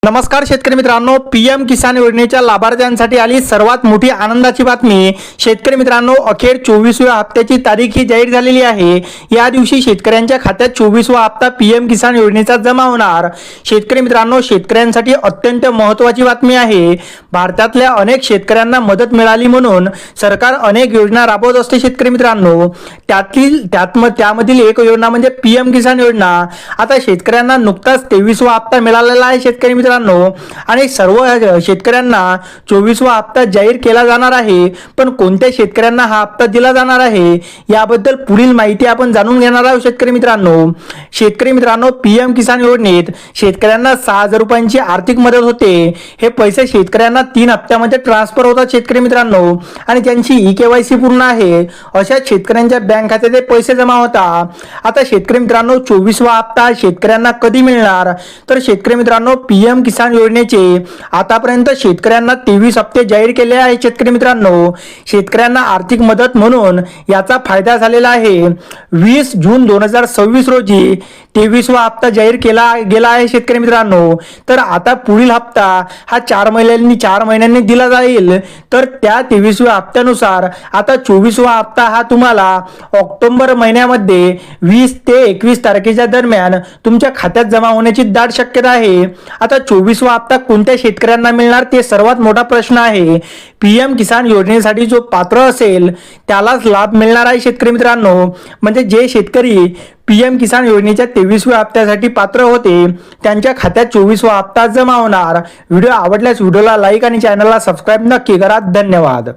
नमस्कार शेतकरी मित्रांनो, पीएम किसान योजनेच्या लाभार्थ्यांसाठी आली सर्वात मोठी आनंदाची बातमी। शेतकरी मित्रांनो, अखेर 24व्या हप्त्याची तारीख ही जाहीर झालेली आहे। या दिवशी शेतकऱ्यांच्या खात्यात 24वा हप्ता पीएम किसान योजनेचा जमा होणार। शेतकरी मित्रांनो, शेतकऱ्यांसाठी अत्यंत महत्त्वाची बातमी आहे। भारतातल्या अनेक शेतकऱ्यांना मदत मिळाली म्हणून सरकार अनेक योजना राबवत असते। शेतकरी मित्रांनो, त्यामधील एक योजना म्हणजे पीएम किसान योजना। आता शेतकऱ्यांना नुकताच 23वा हप्ता मिळालेला आहे। शेतकरी मित्रांनो, आणि सर्व शेतकऱ्यांना 24वा हप्ता जाहीर केला जाणार आहे। पण कोणत्या शेतकऱ्यांना हा हप्ता दिला जाणार आहे याबद्दल पुढील माहिती आपण जाणून घेणार आहोत। शेतकरी मित्रांनो, पीएम किसान योजनेत शेतकऱ्यांना 6,000 रुपयांची आर्थिक मदत होते। हे पैसे शेतकऱ्यांना 3 हप्त्यामध्ये ट्रान्सफर होतात। शेतकरी मित्रांनो, आणि त्यांची ई-केवायसी पूर्ण आहे अशा शेतकऱ्यांच्या बँक खात्यात हे पैसे जमा होतात। आता शेतकरी मित्रांनो, 24वा हप्ता शेतकऱ्यांना कधी मिळणार? तर शेतकरी मित्रांनो, पीएम किसान योजनेचे आतापर्यंत शेतकऱ्यांना 23 हप्ते जाहीर केले आहेत। शेतकरी मित्रांनो, शेतकऱ्यांना आर्थिक मदत म्हणून याचा फायदा झालेला आहे। 20 जून 2026 रोजी 23वा हप्ता जाहीर केला गेला आहे। शेतकरी मित्रांनो, तर आता पुढील हप्ता हा 4 महिन्यांनी दिला जाईल। तर त्या 23व्या हप्त्यानुसार आता 24वा हप्ता हा तुम्हाला ऑक्टोबर महिन्यामध्ये 20 ते 21 तारखेच्या दरम्यान तुमच्या खात्यात जमा होण्याची दाट शक्यता आहे। आता 24वा हप्ता कोणत्या शेतकऱ्यांना मिळणार ते सर्वात मोठा प्रश्न आहे। पीएम किसान योजनेसाठी जो पात्र असेल त्यालाच लाभ मिळणार आहे। शेतकरी मित्रांनो, म्हणजे जे शेतकरी पीएम किसान योजनेच्या 23व्या हप्त्यासाठी पात्र होते त्यांच्या खात्यात 24वा हप्ता जमा होणार। व्हिडिओ आवडल्यास व्हिडिओला लाईक आणि चॅनलला सबस्क्राईब नक्की करा। धन्यवाद।